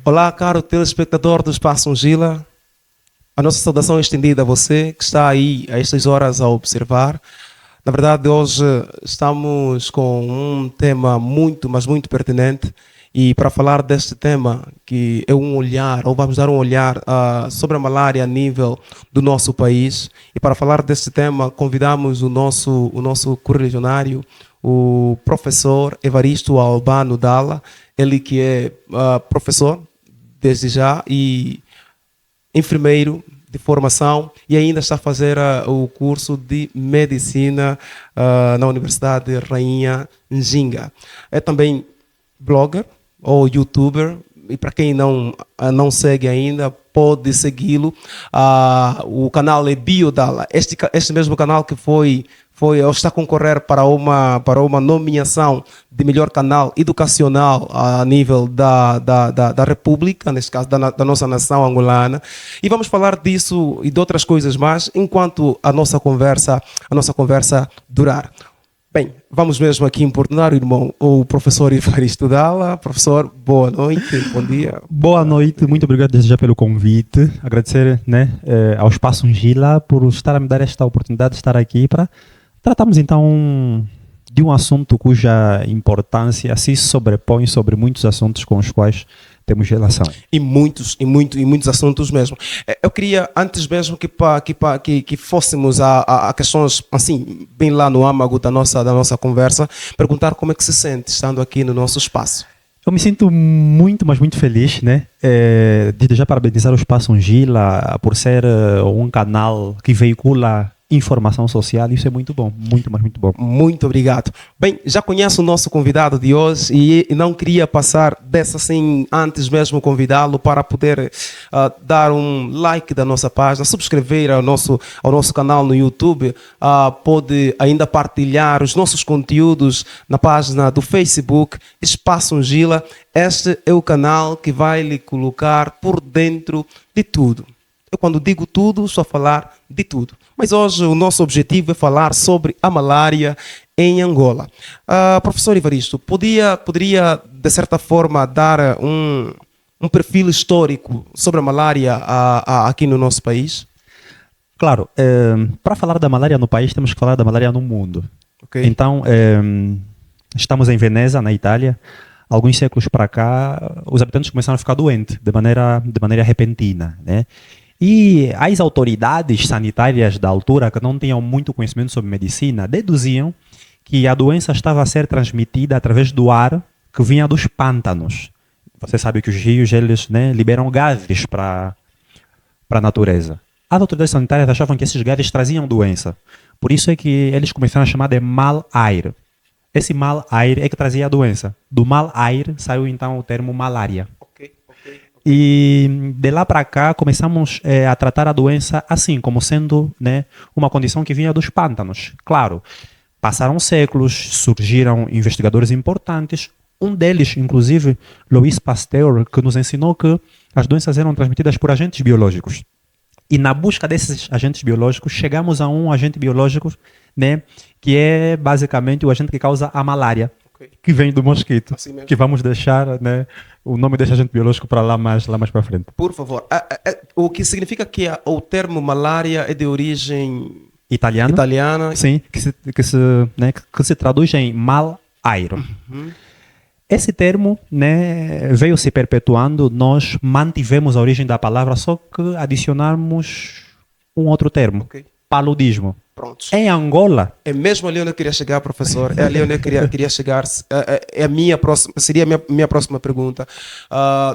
Olá, caro telespectador do Espaço Ungila. A nossa saudação é estendida a você que está aí a estas horas a observar. Na verdade, hoje estamos com um tema muito, mas muito pertinente. E para falar deste tema, que é um olhar, ou vamos dar um olhar sobre a malária a nível do nosso país. E para falar deste tema, convidamos o nosso correligionário, o professor Evaristo Albano Dalla, ele que é professor desde já e enfermeiro de formação e ainda está a fazer o curso de medicina na Universidade Rainha Nzinga. É também blogger ou youtuber, e para quem não segue ainda, pode segui-lo. O canal é Biodala, este mesmo canal que foi ou está a concorrer para uma nomeação de melhor canal educacional a nível da República, neste caso da nossa nação angolana. E vamos falar disso e de outras coisas mais enquanto a nossa conversa durar. Bem, vamos mesmo aqui importunar o irmão, o professor Evaristo Dalla. Professor, boa noite, bom dia. Boa noite, muito obrigado desde já pelo convite. Agradecer, ao Espaço Ungila por estar a me dar esta oportunidade de estar aqui para tratarmos então de um assunto cuja importância se sobrepõe sobre muitos assuntos com os quais temos relação. E muitos assuntos mesmo. Eu queria, antes mesmo que fôssemos a questões assim, bem lá no âmago da nossa conversa, perguntar como é que se sente estando aqui no nosso espaço. Eu me sinto muito, mas muito feliz, desde já parabenizar o Espaço Ungila por ser um canal que veicula informação social. Isso é muito bom, muito, mas muito bom. Muito obrigado. Bem, já conheço o nosso convidado de hoje e não queria passar dessa assim, antes mesmo convidá-lo para poder dar um like da nossa página, subscrever ao nosso canal no YouTube, pode ainda partilhar os nossos conteúdos na página do Facebook, Espaço Ungila. Este é o canal que vai lhe colocar por dentro de tudo. Eu, quando digo tudo, estou a falar de tudo. Mas hoje o nosso objetivo é falar sobre a malária em Angola. Professor Evaristo, poderia, de certa forma, dar um perfil histórico sobre a malária aqui no nosso país? Claro. Para falar da malária no país, temos que falar da malária no mundo. Okay. Então, estamos em Veneza, na Itália. Alguns séculos para cá, os habitantes começaram a ficar doentes de maneira repentina, E as autoridades sanitárias da altura, que não tinham muito conhecimento sobre medicina, deduziam que a doença estava a ser transmitida através do ar que vinha dos pântanos. Você sabe que os rios eles, liberam gases para a natureza. As autoridades sanitárias achavam que esses gases traziam doença. Por isso é que eles começaram a chamar de mal-aire. Esse mal-aire é que trazia a doença. Do mal-aire saiu então o termo malária. E de lá para cá começamos a tratar a doença assim, como sendo uma condição que vinha dos pântanos. Claro, passaram séculos, surgiram investigadores importantes, um deles, inclusive, Louis Pasteur, que nos ensinou que as doenças eram transmitidas por agentes biológicos. E na busca desses agentes biológicos, chegamos a um agente biológico, que é basicamente o agente que causa a malária. Que vem do mosquito, assim que vamos deixar o nome desse agente biológico para lá mais para frente. Por favor, o que significa que o termo malária é de origem italiana? Sim, que se traduz em mal-aire. Uhum. Esse termo veio se perpetuando, nós mantivemos a origem da palavra, só que adicionamos um outro termo, paludismo. Pronto. Em Angola... É mesmo ali onde eu queria chegar, professor. É ali onde eu queria chegar. Seria a minha próxima pergunta.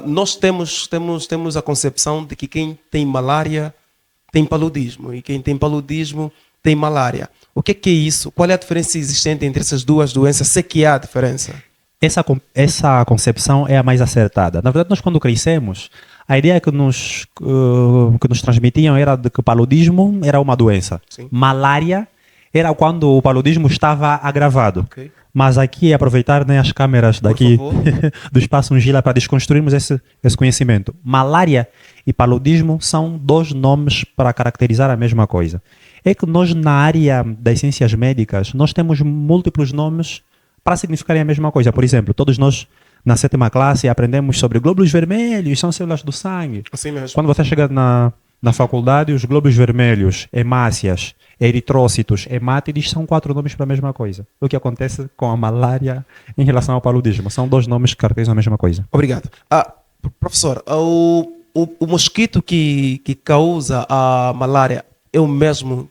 Nós temos a concepção de que quem tem malária tem paludismo. E quem tem paludismo tem malária. O que é isso? Qual é a diferença existente entre essas duas doenças? Se que há diferença. Essa concepção é a mais acertada. Na verdade, nós quando crescemos, a ideia que nos transmitiam era de que o paludismo era uma doença. Sim. Malária era quando o paludismo estava agravado. Okay. Mas aqui, aproveitar as câmeras daqui do Espaço Ungila para desconstruirmos esse conhecimento. Malária e paludismo são dois nomes para caracterizar a mesma coisa. é que nós na área das ciências médicas, nós temos múltiplos nomes para significarem a mesma coisa. Por exemplo, todos nós na 7ª classe aprendemos sobre glóbulos vermelhos, são células do sangue. Assim mesmo. Quando você chega na faculdade, os glóbulos vermelhos, hemácias, eritrócitos, hemátides são 4 nomes para a mesma coisa. O que acontece com a malária em relação ao paludismo? São 2 nomes que caracterizam a mesma coisa. Obrigado. Professor, o mosquito que causa a malária é o mesmo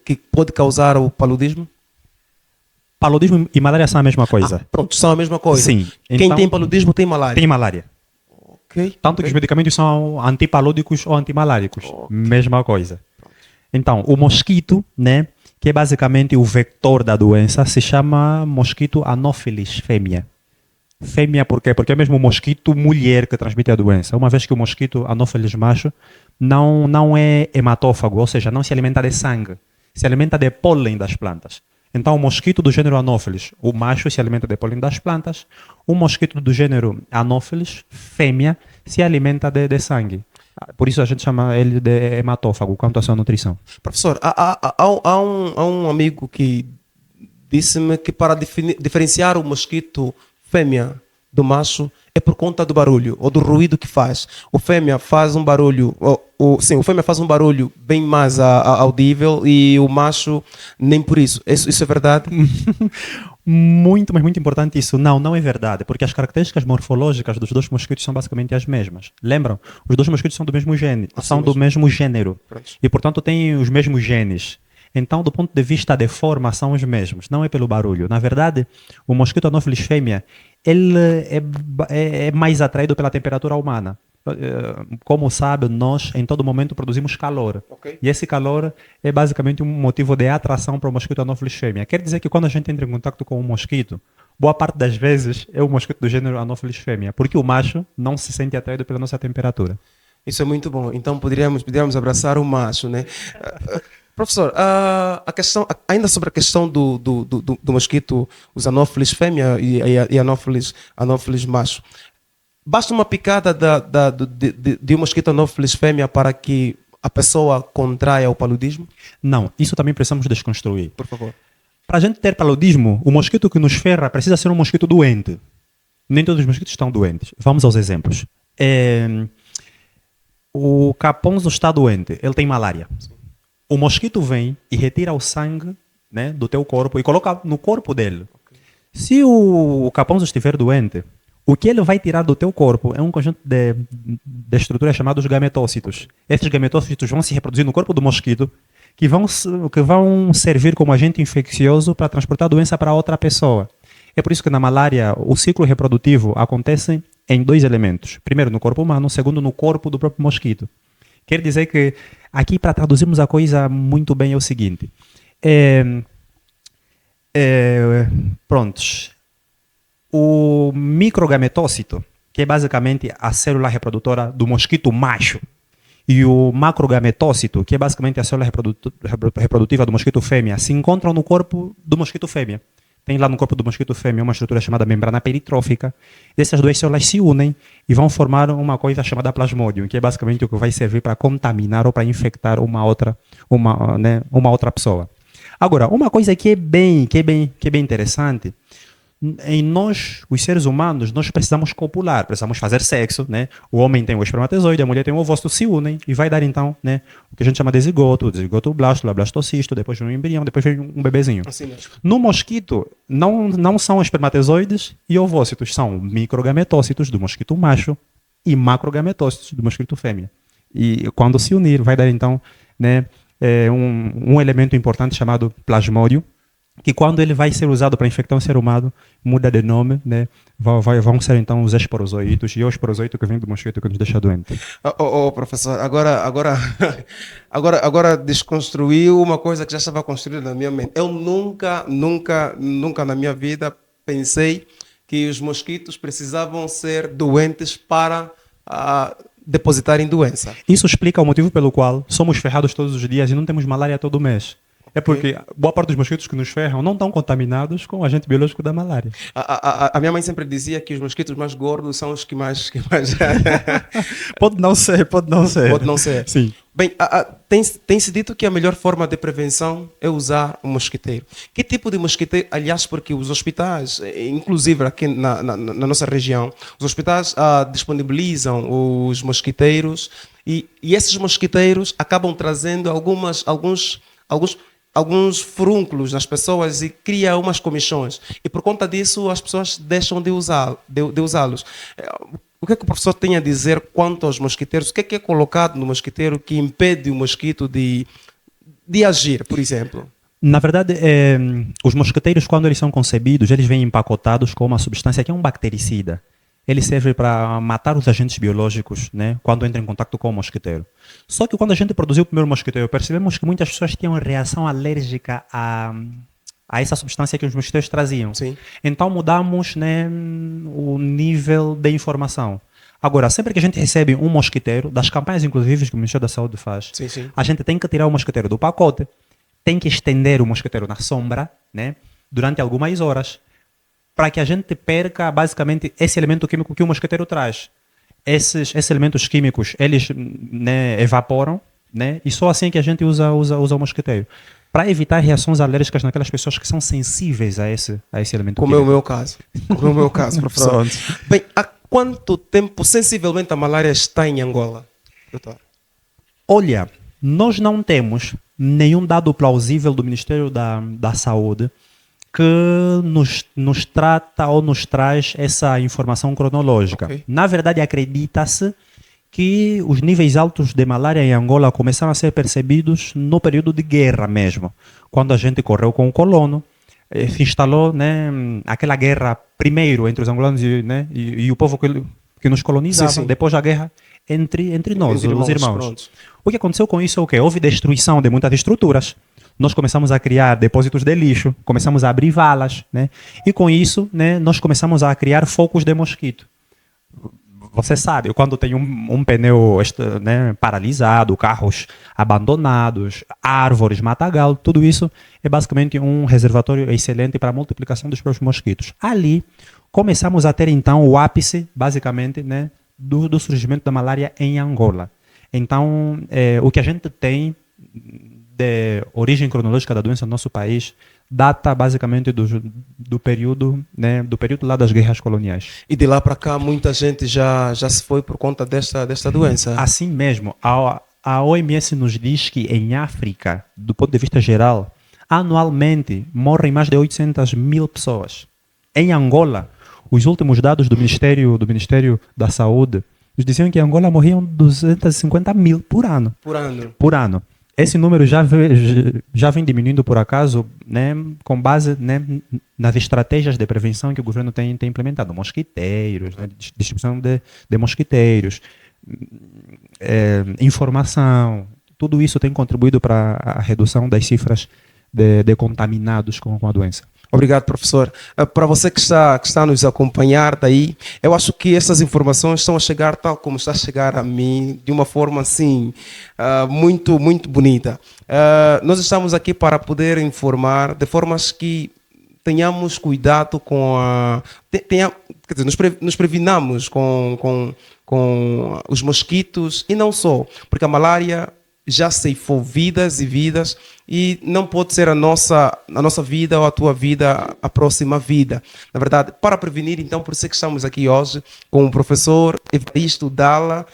que pode causar o paludismo? Paludismo e malária são a mesma coisa. Pronto, são a mesma coisa. Sim. Quem Então, tem paludismo tem malária. tem malária. Ok. Tanto que os medicamentos são antipalúdicos ou antimaláricos. Ok. Mesma coisa. Então, o mosquito, né, que é basicamente o vetor da doença, se chama mosquito Anopheles fêmea. Fêmea por quê? Porque é mesmo o mosquito mulher que transmite a doença. Uma vez que o mosquito Anopheles macho não é hematófago, ou seja, não se alimenta de sangue, se alimenta de pólen das plantas. Então, o mosquito do gênero Anopheles, o macho, se alimenta de pólen das plantas. O mosquito do gênero Anopheles, fêmea, se alimenta de sangue. Por isso a gente chama ele de hematófago, quanto à sua nutrição. Professor, há um amigo que disse-me que para diferenciar o mosquito fêmea do macho é por conta do barulho ou do ruído que faz. O fêmea faz um barulho, sim, o fêmea faz um barulho bem mais audível e o macho nem por isso. Isso é verdade? Muito, mas muito importante isso. Não é verdade, porque as características morfológicas dos 2 mosquitos são basicamente as mesmas. Lembram? Os 2 mosquitos são do mesmo gênero, do mesmo gênero. Pronto. E, portanto, têm os mesmos genes. Então, do ponto de vista de forma, são os mesmos. Não é pelo barulho. Na verdade, o mosquito Anopheles fêmea, ele é mais atraído pela temperatura humana. Como sabe, nós em todo momento produzimos calor. Ok. E esse calor é basicamente um motivo de atração para o mosquito Anopheles fêmea. Quer dizer que quando a gente entra em contato com um mosquito, boa parte das vezes é o mosquito do gênero Anopheles fêmea, porque o macho não se sente atraído pela nossa temperatura. Isso é muito bom. Então poderíamos abraçar o macho, né? Professor, ainda sobre a questão do mosquito, os Anopheles fêmea e Anopheles macho. Basta uma picada de um mosquito Anopheles fêmea para que a pessoa contraia o paludismo? Não, isso também precisamos desconstruir. Por favor. Para a gente ter paludismo, o mosquito que nos ferra precisa ser um mosquito doente. Nem todos os mosquitos estão doentes. Vamos aos exemplos. O caponzo está doente, ele tem malária. O mosquito vem e retira o sangue, né, do teu corpo e coloca no corpo dele. Se o caponzo estiver doente, o que ele vai tirar do teu corpo é um conjunto de estruturas chamados gametócitos. Esses gametócitos vão se reproduzir no corpo do mosquito, que vão servir como agente infeccioso para transportar a doença para outra pessoa. É por isso que na malária o ciclo reprodutivo acontece em 2 elementos. Primeiro no corpo humano, segundo no corpo do próprio mosquito. Quer dizer que aqui, para traduzirmos a coisa muito bem, é o seguinte. Prontos. O microgametócito, que é basicamente a célula reprodutora do mosquito macho, e o macrogametócito, que é basicamente a célula reprodutiva do mosquito fêmea, se encontram no corpo do mosquito fêmea. Tem lá no corpo do mosquito fêmea uma estrutura chamada membrana peritrófica. Essas 2 células se unem e vão formar uma coisa chamada plasmodium, que é basicamente o que vai servir para contaminar ou para infectar uma outra pessoa. Agora, uma coisa que é bem interessante, em nós, os seres humanos, nós precisamos copular, precisamos fazer sexo, né? O homem tem o espermatozoide, a mulher tem o ovócito, se unem e vai dar então, né, o que a gente chama de zigoto, o zigotoblasto, blastocisto, depois vem um embrião, depois vem um bebezinho. Assim mesmo. No mosquito, não são espermatozoides e ovócitos, são microgametócitos do mosquito macho e macrogametócitos do mosquito fêmea. E quando se unir, vai dar então, né, um elemento importante chamado plasmódio, que quando ele vai ser usado para infectar um ser humano, muda de nome, né? Vão ser então os esporozoítos, e o esporozoito que vem do mosquito que nos deixa doente. Professor, agora desconstruiu uma coisa que já estava construída na minha mente. Eu nunca na minha vida pensei que os mosquitos precisavam ser doentes para depositarem doença. Isso explica o motivo pelo qual somos ferrados todos os dias e não temos malária todo mês. É porque boa parte dos mosquitos que nos ferram não estão contaminados com o agente biológico da malária. A minha mãe sempre dizia que os mosquitos mais gordos são os que mais... Pode não ser, pode não ser. Pode não ser. Sim. Bem, tem-se dito que a melhor forma de prevenção é usar um mosquiteiro. Que tipo de mosquiteiro? Aliás, porque os hospitais, inclusive aqui na nossa região, os hospitais disponibilizam os mosquiteiros e esses mosquiteiros acabam trazendo alguns furúnculos nas pessoas e cria umas comichões. E por conta disso as pessoas deixam de usá-los. O que é que o professor tem a dizer quanto aos mosquiteiros? O que é colocado no mosquiteiro que impede o mosquito de agir, por exemplo? Na verdade, os mosquiteiros, quando eles são concebidos, eles vêm empacotados com uma substância que é um bactericida. Ele serve para matar os agentes biológicos, né, quando entra em contato com o mosquiteiro. Só que quando a gente produziu o primeiro mosquiteiro, percebemos que muitas pessoas tinham reação alérgica a essa substância que os mosquiteiros traziam. Sim. Então mudamos, né, o nível de informação. Agora, sempre que a gente recebe um mosquiteiro, das campanhas inclusive que o Ministério da Saúde faz, Sim. a gente tem que tirar o mosquiteiro do pacote, tem que estender o mosquiteiro na sombra, né, durante algumas horas, para que a gente perca basicamente esse elemento químico que o mosquiteiro traz. Esses elementos químicos, eles, né, evaporam, né, e só assim que a gente usa o mosquiteiro. Para evitar reações alérgicas naquelas pessoas que são sensíveis a esse elemento Como químico. é o meu caso. Como é o meu caso, professor. Bem, há quanto tempo sensivelmente a malária está em Angola, doutor? Olha, nós não temos nenhum dado plausível do Ministério da Saúde que nos trata ou nos traz essa informação cronológica. Okay. Na verdade, acredita-se que os níveis altos de malária em Angola começaram a ser percebidos no período de guerra mesmo, quando a gente correu com o colono, se instalou, né, aquela guerra primeiro entre os angolanos e o povo que nos colonizava, sim. Depois da guerra entre nós, os irmãos. Pronto. O que aconteceu com isso é o quê? Houve destruição de muitas estruturas. Nós começamos a criar depósitos de lixo, começamos a abrir valas, né? E com isso, né, nós começamos a criar focos de mosquito. Você sabe, quando tem um pneu, né, paralisado, carros abandonados, árvores, matagal, tudo isso é basicamente um reservatório excelente para a multiplicação dos próprios mosquitos. Ali, começamos a ter então o ápice, basicamente, né, do surgimento da malária em Angola. Então, o que a gente tem de origem cronológica da doença no nosso país data basicamente do período, né, do período lá das guerras coloniais. E de lá para cá muita gente já se foi por conta desta doença. Assim mesmo, a OMS nos diz que em África, do ponto de vista geral, anualmente morrem mais de 800 mil pessoas. Em Angola, os últimos dados do Ministério da Saúde nos diziam que em Angola morriam 250 mil por ano. Por ano. Esse número já vem diminuindo por acaso, né, com base, né, nas estratégias de prevenção que o governo tem implementado. Mosquiteiros, né, distribuição de mosquiteiros, informação, tudo isso tem contribuído para a redução das cifras de contaminados com a doença. Obrigado, professor. Para você que está a nos acompanhar daí, eu acho que essas informações estão a chegar tal como está a chegar a mim, de uma forma assim, muito, muito bonita. Nós estamos aqui para poder informar de formas que tenhamos cuidado com quer dizer, nos previnamos com os mosquitos e não só, porque a malária já ceifou vidas e vidas e não pode ser a nossa vida ou a tua vida a próxima vida. Na verdade, para prevenir, então, por isso é que estamos aqui hoje com o professor Evaristo Dalla,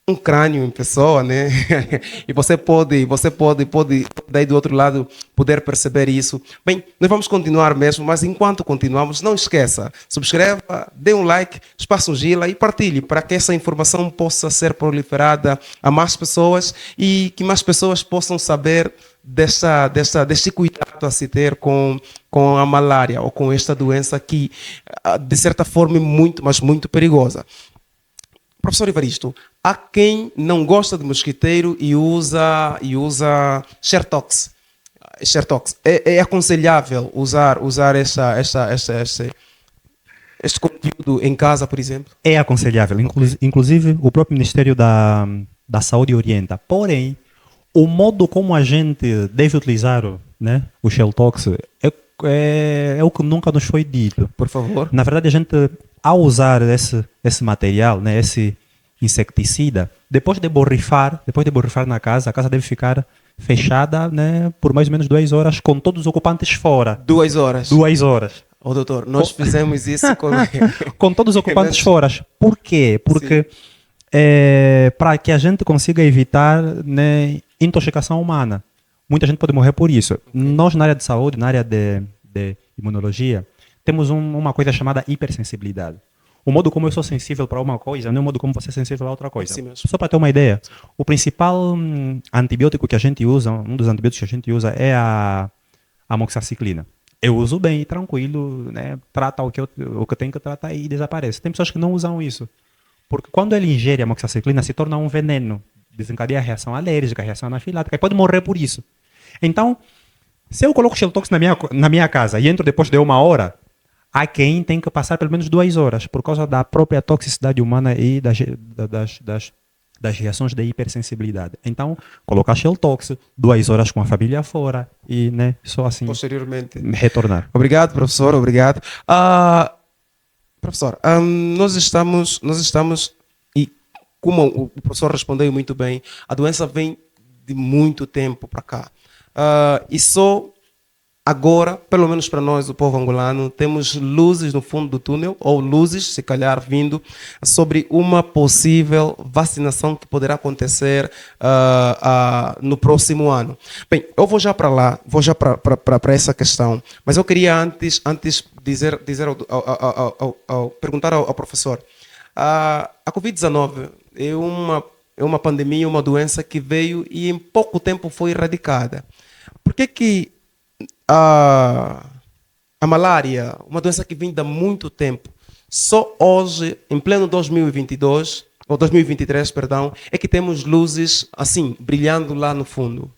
um crânio em pessoa, né? E você pode daí do outro lado poder perceber isso. Bem, nós vamos continuar mesmo, mas enquanto continuamos, não esqueça, subscreva, dê um like, espaço um gila e partilhe para que essa informação possa ser proliferada a mais pessoas e que mais pessoas possam saber deste cuidado a se ter com a malária ou com esta doença que, de certa forma, é muito, mas muito perigosa. Professor Evaristo, há quem não gosta de mosquiteiro e usa Shertox. É aconselhável usar este conteúdo em casa, por exemplo? É aconselhável. Inclusive, o próprio Ministério da Saúde orienta. Porém, o modo como a gente deve utilizar, né, o Shell Tox é o que nunca nos foi dito. Por favor. Na verdade, a gente, ao usar esse material, né, esse inseticida, depois de borrifar na casa, a casa deve ficar fechada, né, por mais ou menos 2 horas, com todos os ocupantes fora. 2 horas. 2 horas. Ô, doutor, nós fizemos isso com... Com todos os ocupantes fora. Por quê? Porque para que a gente consiga evitar, né, intoxicação humana. Muita gente pode morrer por isso. Nós, na área de saúde, na área de imunologia, temos uma coisa chamada hipersensibilidade. O modo como eu sou sensível para uma coisa não é o modo como você é sensível a outra coisa. Sim, Só para ter uma ideia, o principal antibiótico que a gente usa, um dos antibióticos que a gente usa é a amoxicilina. Eu uso bem, tranquilo, né? Trata o que eu tenho que tratar e desaparece. Tem pessoas que não usam isso. Porque quando ele ingere a amoxicilina, se torna um veneno. Desencadeia reação alérgica, reação anafilática, e pode morrer por isso. Então, se eu coloco Shell Tox na minha casa e entro depois de 1 hora, há quem tem que passar pelo menos 2 horas, por causa da própria toxicidade humana e das reações de hipersensibilidade. Então, colocar Shell Tox, 2 horas com a família fora e, né, só assim Posteriormente. retornar. Obrigado, professor, obrigado. Professor, nós estamos, e como o professor respondeu muito bem, a doença vem de muito tempo para cá. E só agora, pelo menos para nós, o povo angolano, temos luzes no fundo do túnel, ou luzes, se calhar, vindo sobre uma possível vacinação que poderá acontecer no próximo ano. Bem, eu vou já para lá, vou já para essa questão, mas eu queria antes dizer perguntar ao professor. A Covid-19 é uma pandemia, uma doença que veio e em pouco tempo foi erradicada. Por que a malária, uma doença que vem há muito tempo, só hoje, em pleno 2022, ou 2023, perdão, é que temos luzes assim, brilhando lá no fundo?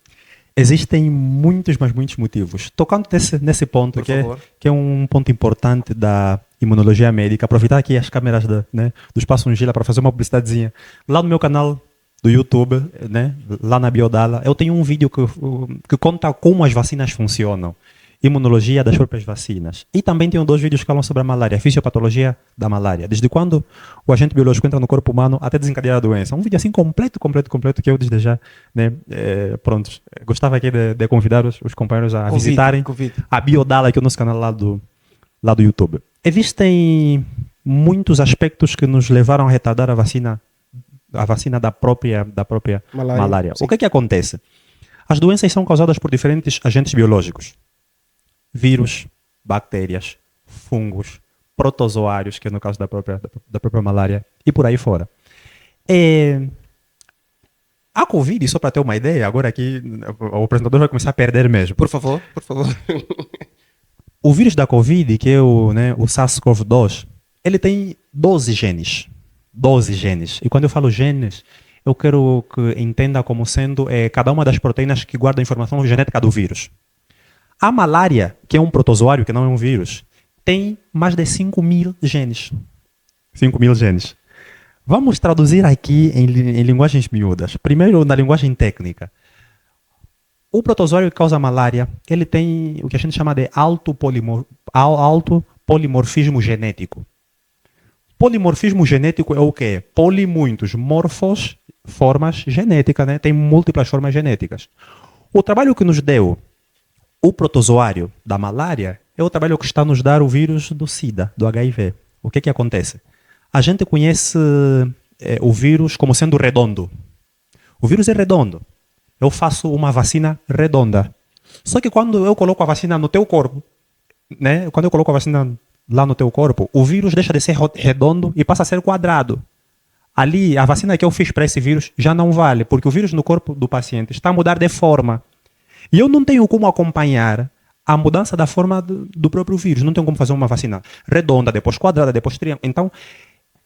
Existem muitos, mas muitos motivos. Tocando nesse ponto, que é um ponto importante da imunologia médica, aproveitar aqui as câmeras do Espaço Ungila para fazer uma publicidadezinha. Lá no meu canal do YouTube, né, lá na Biodala, eu tenho um vídeo que conta como as vacinas funcionam. Imunologia das próprias vacinas. E também tenho 2 vídeos que falam sobre a malária, fisiopatologia da malária. Desde quando o agente biológico entra no corpo humano até desencadear a doença. Um vídeo assim completo, que eu desde já, né, gostava aqui de convidar os companheiros a visitarem a Biodala, que é o nosso canal lá do YouTube. Existem muitos aspectos que nos levaram a retardar a vacina da própria malária. O que acontece? As doenças são causadas por diferentes agentes biológicos. Vírus, bactérias, fungos, protozoários, que é no caso da própria malária, e por aí fora. A Covid, só para ter uma ideia, agora aqui o apresentador vai começar a perder mesmo. Por favor. O vírus da Covid, que é o SARS-CoV-2, ele tem 12 genes. 12 genes. E quando eu falo genes, eu quero que entenda como sendo cada uma das proteínas que guarda a informação genética do vírus. A malária, que é um protozoário, que não é um vírus, tem mais de 5.000 genes. 5.000 genes. Vamos traduzir aqui em linguagens miúdas. Primeiro, na linguagem técnica. O protozoário que causa malária, ele tem o que a gente chama de alto polimorfismo genético. Polimorfismo genético é o quê? Poli, muitos, morfos, formas genéticas, né? Tem múltiplas formas genéticas. O trabalho que nos deu o protozoário da malária é o trabalho que está a nos dar o vírus do SIDA, do HIV. O que acontece? A gente conhece o vírus como sendo redondo. O vírus é redondo. Eu faço uma vacina redonda. Só que quando eu coloco a vacina no teu corpo, né? Quando eu coloco a vacina lá no teu corpo, o vírus deixa de ser redondo e passa a ser quadrado. Ali, a vacina que eu fiz para esse vírus já não vale, porque o vírus no corpo do paciente está a mudar de forma. E eu não tenho como acompanhar a mudança da forma do próprio vírus. Não tenho como fazer uma vacina redonda, depois quadrada, depois triângulo. Então,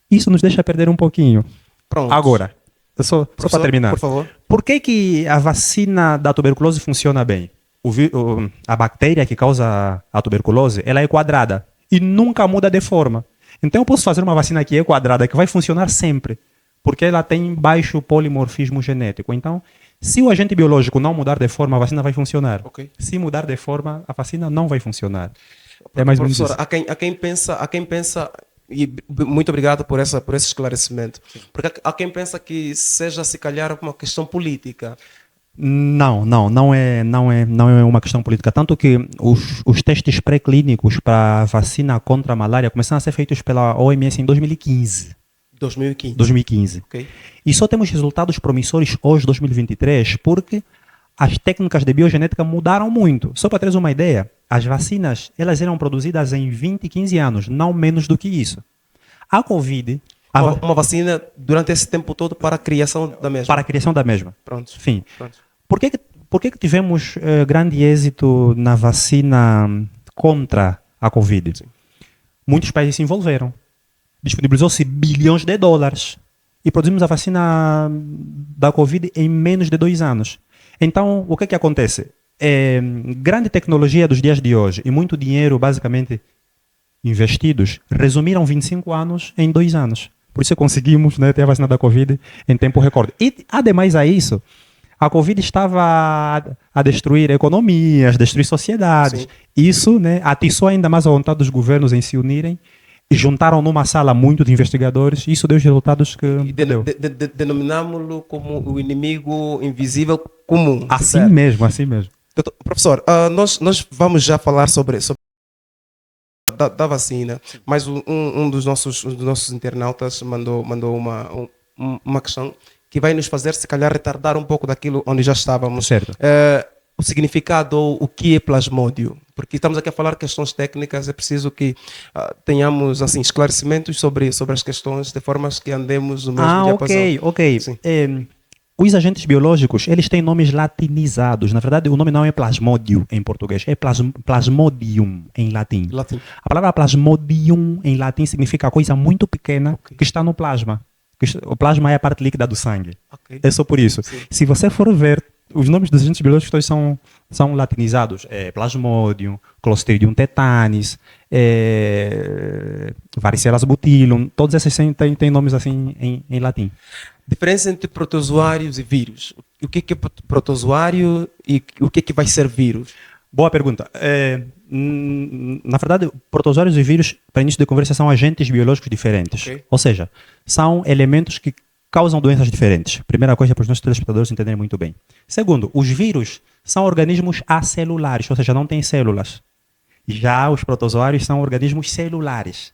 isso nos deixa perder um pouquinho. Pronto. Agora, só para terminar. Por favor. Por que a vacina da tuberculose funciona bem? A bactéria que causa a tuberculose, ela é quadrada e nunca muda de forma. Então, eu posso fazer uma vacina que é quadrada, que vai funcionar sempre, porque ela tem baixo polimorfismo genético. Então, Se o agente biológico não mudar de forma, a vacina vai funcionar. Ok. Se mudar de forma, a vacina não vai funcionar. É mais ou menos Professor, isso. a quem pensa, e muito obrigado por esse esclarecimento, porque há quem pensa que seja se calhar uma questão política. Não é uma questão política. Tanto que os testes pré-clínicos para a vacina contra a malária começaram a ser feitos pela OMS em 2015. 2015. 2015. Ok? E só temos resultados promissores hoje, 2023, porque as técnicas de biogenética mudaram muito. Só para teres uma ideia, as vacinas elas eram produzidas em 20, 15 anos, não menos do que isso. A Covid, Uma vacina durante esse tempo todo para a criação da mesma. para a criação da mesma. Pronto. Enfim, Pronto. por que que tivemos grande êxito na vacina contra a Covid? Sim. Muitos países se envolveram. Disponibilizou-se bilhões de dólares. E produzimos a vacina da Covid em menos de 2 anos. Então, o que que acontece? Grande tecnologia dos dias de hoje e muito dinheiro, basicamente, investidos, resumiram 25 anos em 2 anos. Por isso conseguimos, né, ter a vacina da Covid em tempo recorde. E, ademais a isso, a Covid estava a destruir economias, destruir sociedades. Sim. Isso, né, atiçou ainda mais a vontade dos governos em se unirem e juntaram numa sala muito de investigadores. Isso deu os resultados que E deu. denominámo-lo como o inimigo invisível comum. Assim certo? mesmo, assim mesmo. Professor, nós vamos já falar sobre da vacina, mas um dos nossos internautas mandou uma questão que vai nos fazer, se calhar, retardar um pouco daquilo onde já estávamos. Certo. O significado ou o que é plasmódio? Porque estamos aqui a falar questões técnicas, é preciso que tenhamos assim, esclarecimentos sobre as questões, de formas que andemos no mesmo diapasão. Ok. Sim. Os agentes biológicos, eles têm nomes latinizados. Na verdade, o nome não é plasmódio em português, é plasmodium em latim. Latim. A palavra plasmodium em latim significa coisa muito pequena que está no plasma. O plasma é a parte líquida do sangue. Ok. É só por isso. Sim. Se você for ver, os nomes dos agentes biológicos todos são latinizados. Plasmodium, Clostridium tetanis, Varicella butylum, todos esses têm nomes assim em latim. Diferença entre protozoários e vírus. O que é protozoário e o que vai ser vírus? Boa pergunta. Na verdade, protozoários e vírus, para início de conversa, são agentes biológicos diferentes. Ok. Ou seja, são elementos que causam doenças diferentes. Primeira coisa para os nossos telespectadores entenderem muito bem. Segundo, os vírus são organismos acelulares, ou seja, não têm células. Já os protozoários são organismos celulares.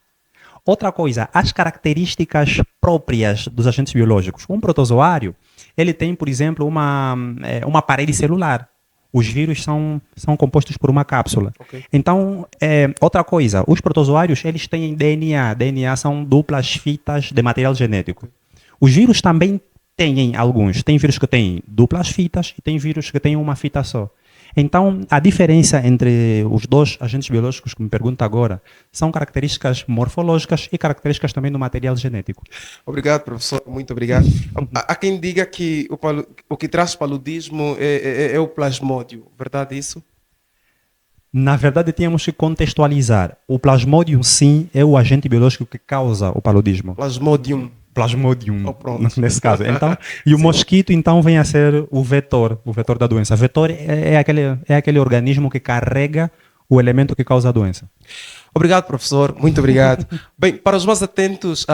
Outra coisa, as características próprias dos agentes biológicos. Um protozoário, ele tem, por exemplo, uma parede celular. Os vírus são compostos por uma cápsula. Ok. Então, outra coisa, os protozoários, eles têm DNA. DNA são duplas fitas de material genético. Os vírus também têm alguns. Tem vírus que têm duplas fitas e tem vírus que têm uma fita só. Então, a diferença entre os dois agentes biológicos que me pergunta agora são características morfológicas e características também do material genético. Obrigado, professor. Muito obrigado. Há quem diga que o que traz paludismo é o plasmódio. Verdade isso? Na verdade, tínhamos que contextualizar. O plasmodium, sim, é o agente biológico que causa o paludismo. Plasmodium. Plasmodium, Oh, pronto. nesse caso. Então, e o mosquito, então, vem a ser o vetor da doença. O vetor é aquele organismo que carrega o elemento que causa a doença. Obrigado, professor. Muito obrigado. Bem, para os mais atentos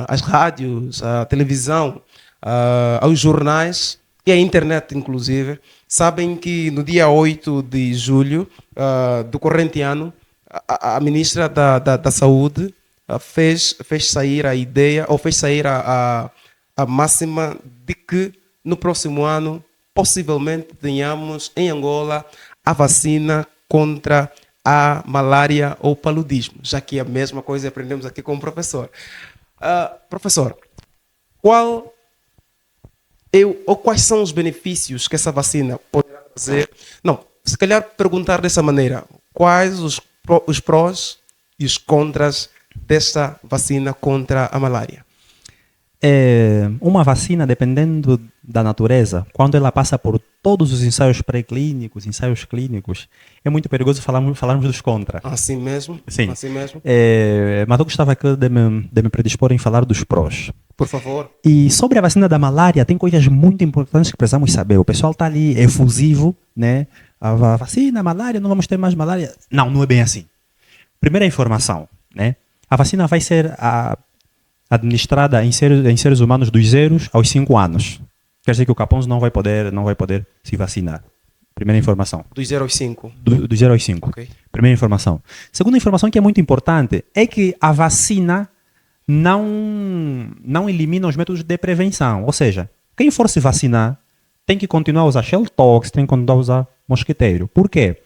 às rádios, à televisão, aos jornais e à internet, inclusive, sabem que no dia 8 de julho do corrente ano, a ministra da Saúde fez sair a ideia, ou fez sair a máxima de que no próximo ano, possivelmente, tenhamos em Angola a vacina contra a malária ou paludismo, já que é a mesma coisa aprendemos aqui com o professor. Professor, quais são os benefícios que essa vacina poderá trazer? Não, se calhar perguntar dessa maneira, quais os prós e os contras desta vacina contra a malária? Uma vacina, dependendo da natureza, quando ela passa por todos os ensaios pré-clínicos, ensaios clínicos, é muito perigoso falarmos dos contra. Assim mesmo? Sim. Assim mesmo? Mas eu gostava aqui de me predispor em falar dos prós. Por favor. E sobre a vacina da malária, tem coisas muito importantes que precisamos saber. O pessoal está ali efusivo, né? A vacina, a malária, não vamos ter mais malária. Não, não é bem assim. Primeira informação, né? A vacina vai ser administrada em seres humanos dos 0 aos 5 anos. Quer dizer que o Capões não vai poder se vacinar. Primeira informação. Dos 0 aos 5. Do 0 aos 5. Ok. Primeira informação. Segunda informação que é muito importante é que a vacina não elimina os métodos de prevenção. Ou seja, quem for se vacinar tem que continuar a usar Shell Tox, tem que continuar a usar mosquiteiro. Por quê?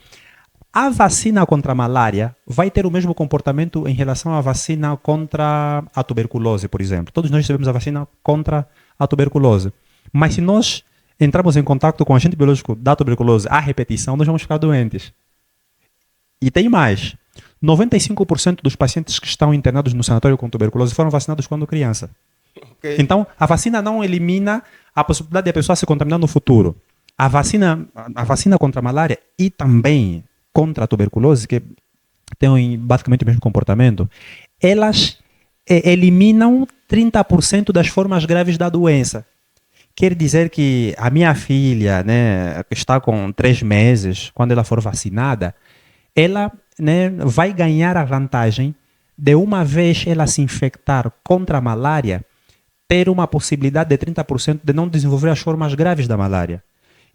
A vacina contra a malária vai ter o mesmo comportamento em relação à vacina contra a tuberculose, por exemplo. Todos nós recebemos a vacina contra a tuberculose. Mas se nós entrarmos em contato com o agente biológico da tuberculose à repetição, nós vamos ficar doentes. E tem mais. 95% dos pacientes que estão internados no sanatório com tuberculose foram vacinados quando criança. Okay. Então, a vacina não elimina a possibilidade de a pessoa se contaminar no futuro. A vacina contra a malária e também contra a tuberculose, que têm basicamente o mesmo comportamento, elas eliminam 30% das formas graves da doença. Quer dizer que a minha filha, né, que está com 3 meses, quando ela for vacinada, ela, né, vai ganhar a vantagem de, uma vez ela se infectar contra a malária, ter uma possibilidade de 30% de não desenvolver as formas graves da malária.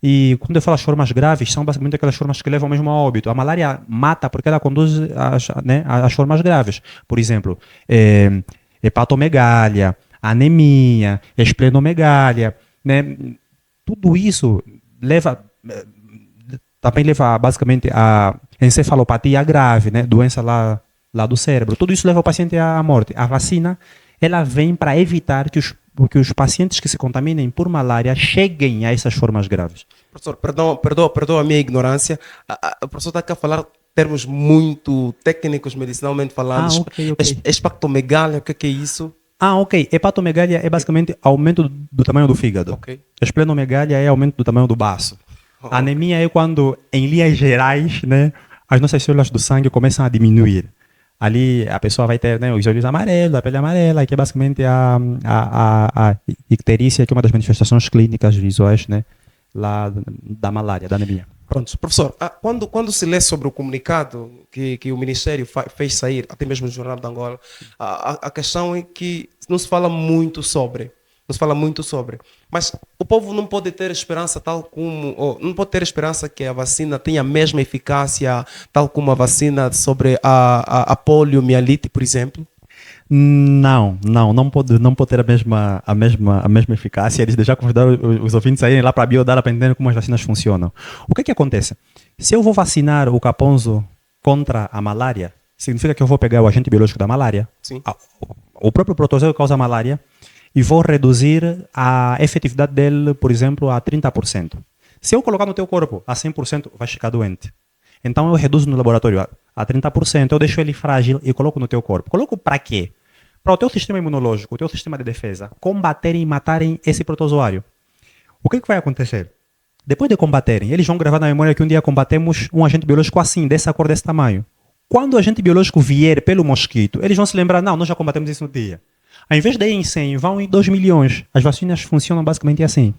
E quando eu falo as formas graves, são basicamente aquelas formas que levam mesmo a óbito. A malária mata porque ela conduz às formas graves. Por exemplo, hepatomegália, anemia, esplenomegália, né? Tudo isso também leva basicamente a encefalopatia grave, né? Doença lá do cérebro. Tudo isso leva o paciente à morte. A vacina, ela vem para evitar que os pacientes que se contaminem por malária cheguem a essas formas graves. Professor, perdão a minha ignorância. O professor está aqui a falar termos muito técnicos, medicinalmente falando. Ok. Hepatomegália, o que é isso? Ok. Hepatomegália é basicamente aumento do tamanho do fígado. Okay. Esplenomegália é aumento do tamanho do baço. A anemia é quando, em linhas gerais, né, as nossas células do sangue começam a diminuir. Ali a pessoa vai ter, né, os olhos amarelos, a pele amarela, que é basicamente a icterícia, que é uma das manifestações clínicas visuais, né, lá da malária, da anemia. Pronto, professor, quando se lê sobre o comunicado que o Ministério fez sair, até mesmo no Jornal de Angola, a questão é que não se fala muito sobre. Mas o povo não pode ter esperança não pode ter esperança que a vacina tenha a mesma eficácia, tal como a vacina sobre a poliomielite, por exemplo? Não pode ter a mesma eficácia. Eles já convidaram os ouvintes a irem lá para a Biodara para entender como as vacinas funcionam. O que acontece? Se eu vou vacinar o caponzo contra a malária, significa que eu vou pegar o agente biológico da malária, sim, o próprio protozoário que causa a malária, e vou reduzir a efetividade dele, por exemplo, a 30%. Se eu colocar no teu corpo a 100%, vai ficar doente. Então eu reduzo no laboratório a 30%, eu deixo ele frágil e coloco no teu corpo. Coloco para quê? Para o teu sistema imunológico, o teu sistema de defesa, combaterem e matarem esse protozoário. O que vai acontecer? Depois de combaterem, eles vão gravar na memória que um dia combatemos um agente biológico assim, dessa cor, desse tamanho. Quando o agente biológico vier pelo mosquito, eles vão se lembrar, não, nós já combatemos isso no dia. Ao invés de ir em 100, vão em 2 milhões. As vacinas funcionam basicamente assim.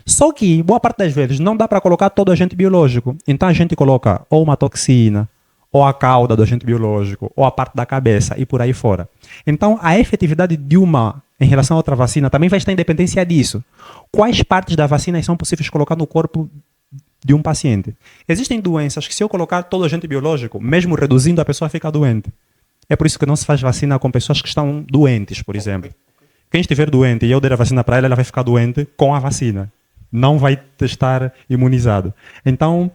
Só que, boa parte das vezes, não dá para colocar todo o agente biológico. Então a gente coloca ou uma toxina, ou a cauda do agente biológico, ou a parte da cabeça e por aí fora. Então a efetividade de uma em relação a outra vacina também vai estar em dependência disso. Quais partes da vacina são possíveis de colocar no corpo de um paciente? Existem doenças que, se eu colocar todo o agente biológico, mesmo reduzindo, a pessoa fica doente. É por isso que não se faz vacina com pessoas que estão doentes, por exemplo. Quem estiver doente e eu der a vacina para ela, ela vai ficar doente com a vacina. Não vai estar imunizado. Então,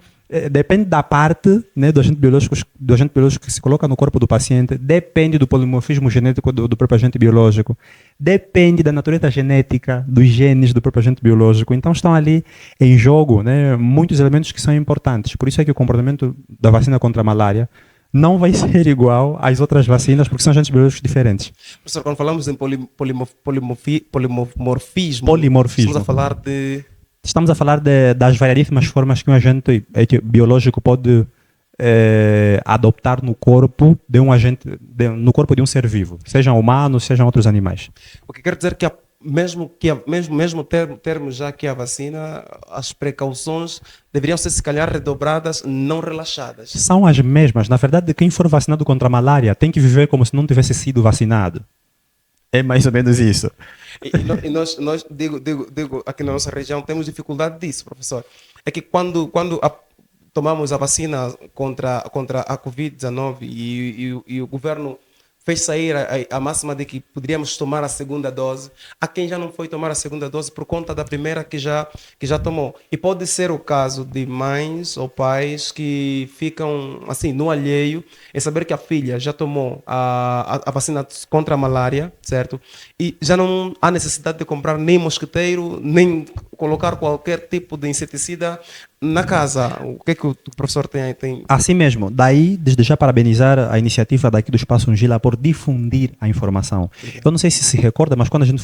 depende da parte, né, do agente biológico que se coloca no corpo do paciente, depende do polimorfismo genético do próprio agente biológico, depende da natureza genética dos genes do próprio agente biológico. Então estão ali em jogo, né, muitos elementos que são importantes. Por isso é que o comportamento da vacina contra a malária não vai ser igual às outras vacinas, porque são agentes biológicos diferentes. Professor, quando falamos em polimorfismo, estamos a falar de Estamos a falar das variedíssimas formas que um agente biológico pode adoptar no corpo de um agente, no corpo de um ser vivo, sejam humanos, sejam outros animais. O que quer dizer que mesmo termos já que a vacina, as precauções deveriam ser se calhar redobradas, não relaxadas. São as mesmas. Na verdade, quem for vacinado contra a malária tem que viver como se não tivesse sido vacinado. É mais ou menos isso. E nós digo, aqui na nossa região temos dificuldade disso, professor. É que quando tomamos a vacina contra a Covid-19 e o governo fez sair a máxima de que poderíamos tomar a segunda dose, há quem já não foi tomar a segunda dose por conta da primeira que já tomou. E pode ser o caso de mães ou pais que ficam assim no alheio em saber que a filha já tomou a vacina contra a malária, certo? E já não há necessidade de comprar nem mosquiteiro, nem colocar qualquer tipo de inseticida na casa. O que é que o professor tem? Assim mesmo. Daí, desde já, parabenizar a iniciativa daqui do Espaço Ungila por difundir a informação. Eu não sei se recorda, mas quando a gente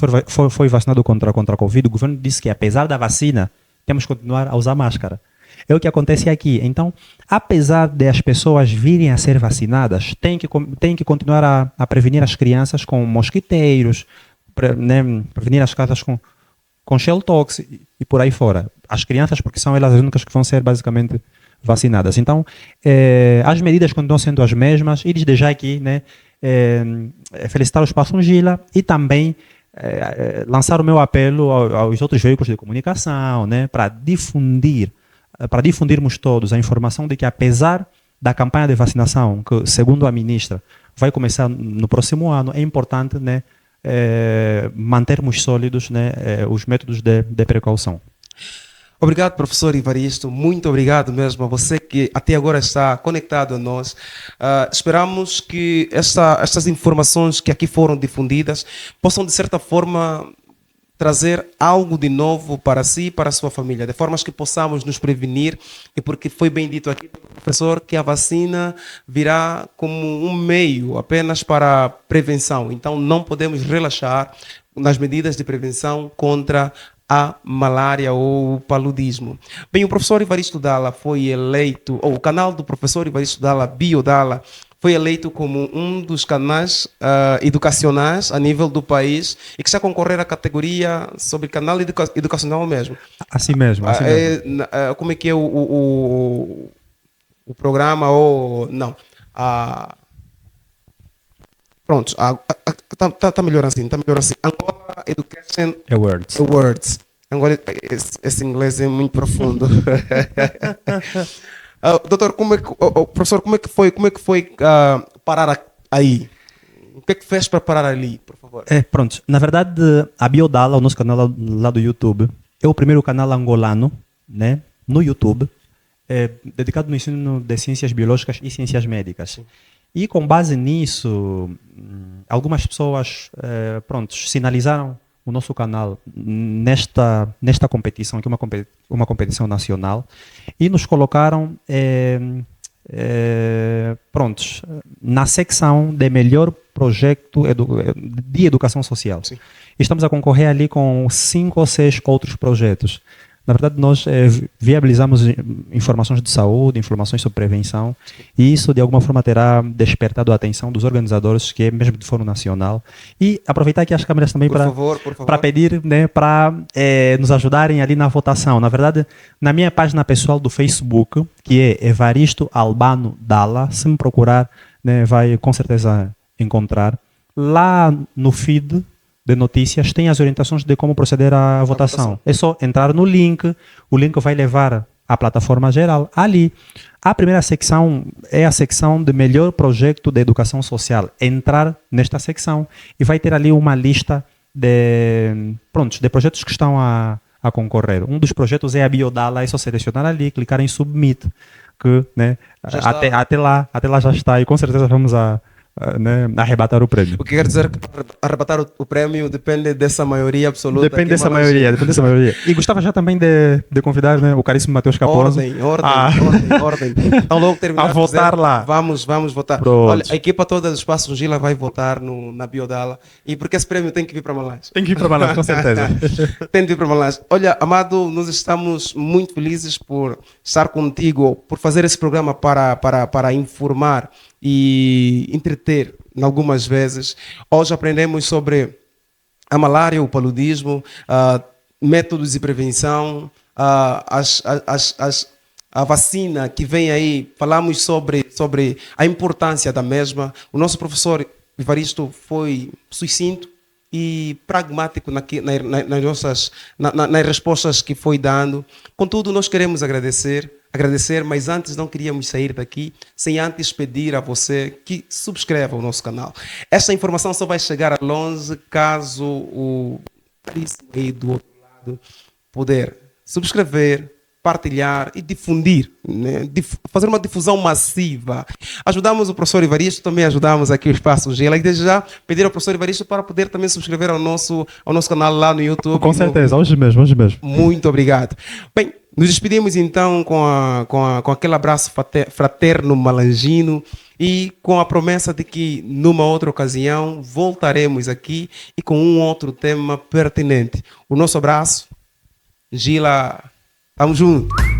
foi vacinado contra a Covid, o governo disse que, apesar da vacina, temos que continuar a usar máscara. É o que acontece aqui. Então, apesar de as pessoas virem a ser vacinadas, tem que continuar a prevenir as crianças com mosquiteiros, prevenir as casas com Shell Tox e por aí fora. As crianças, porque são elas as únicas que vão ser basicamente vacinadas. Então, as medidas continuam sendo as mesmas. E desde já aqui, felicitar o Espaço Ungila e também lançar o meu apelo aos outros veículos de comunicação, para difundirmos todos a informação de que, apesar da campanha de vacinação, que, segundo a ministra, vai começar no próximo ano, é importante, mantermos sólidos, os métodos de precaução. Obrigado, professor Ivaristo. Muito obrigado mesmo a você que até agora está conectado a nós. Esperamos que estas informações que aqui foram difundidas possam, de certa forma, trazer algo de novo para si e para a sua família, de formas que possamos nos prevenir, e porque foi bem dito aqui, professor, que a vacina virá como um meio apenas para prevenção. Então, não podemos relaxar nas medidas de prevenção contra a malária ou o paludismo. Bem, o professor Ivaristo Dalla foi eleito, ou o canal do professor Ivaristo Dalla, BioDalla, foi eleito como um dos canais educacionais a nível do país e que está a concorrer à categoria sobre canal educacional mesmo. Assim mesmo. Como é que é o programa ou... Não. Pronto, está melhor assim, Angola Education Awards. Angola, esse inglês é muito profundo. Doutor, professor, como é que foi parar aí? O que é que fez para parar ali, por favor? Pronto, na verdade, a BioDalla, o nosso canal lá do YouTube, é o primeiro canal angolano, no YouTube, dedicado no ensino de ciências biológicas e ciências médicas. Sim. E com base nisso, algumas pessoas sinalizaram o nosso canal nesta competição, que é uma competição nacional, e nos colocaram na secção de melhor projeto de educação social. Sim. Estamos a concorrer ali com 5 ou 6 outros projetos. Na verdade, nós viabilizamos informações de saúde, informações sobre prevenção, e isso de alguma forma terá despertado a atenção dos organizadores, que é mesmo de fórum nacional. E aproveitar aqui as câmeras também para pedir, para nos ajudarem ali na votação. Na verdade, na minha página pessoal do Facebook, que é Evaristo Albano Dalla, se me procurar, vai com certeza encontrar. Lá no feed de notícias tem as orientações de como proceder à votação. É só entrar no link, o link vai levar à plataforma geral. Ali, a primeira secção é a secção de melhor projeto de educação social. Entrar nesta secção e vai ter ali uma lista de projetos que estão a concorrer. Um dos projetos é a BioDalla, é só selecionar ali, clicar em Submit, que até lá já está, e com certeza vamos a né, arrebatar o prêmio. O que quer dizer que para arrebatar o prêmio depende dessa maioria absoluta. Depende que dessa Malange- maioria, depende dessa maioria. E gostava já também de convidar, né, o caríssimo Matheus Capozzo Ordem. Então logo terminar a de votar fazer, lá. Vamos votar. Pronto. Olha, a equipa toda do Espaço Gila vai votar na bio dela. E porque esse prêmio tem que vir para Malange. Tem que ir para Malange, com certeza. Tem de vir para Malange. Olha, Amado, nós estamos muito felizes por estar contigo, por fazer esse programa para informar e entreter algumas vezes. Hoje aprendemos sobre a malária, o paludismo, métodos de prevenção, a vacina que vem aí. Falamos sobre a importância da mesma. O nosso professor Evaristo foi sucinto e pragmático nas respostas que foi dando. Contudo, nós queremos agradecer, mas antes não queríamos sair daqui sem antes pedir a você que subscreva o nosso canal. Esta informação só vai chegar a longe caso o caríssimo aí do outro lado puder subscrever, partilhar e difundir, né? Fazer uma difusão massiva. Ajudamos o professor Evaristo, também ajudamos aqui o Espaço Gila, e desde já pedir ao professor Evaristo para poder também subscrever ao nosso canal lá no YouTube. Com certeza, hoje mesmo. Muito obrigado. Bem, nos despedimos então com aquele abraço fraterno malangino e com a promessa de que numa outra ocasião voltaremos aqui e com um outro tema pertinente. O nosso abraço, Gila, tamo junto.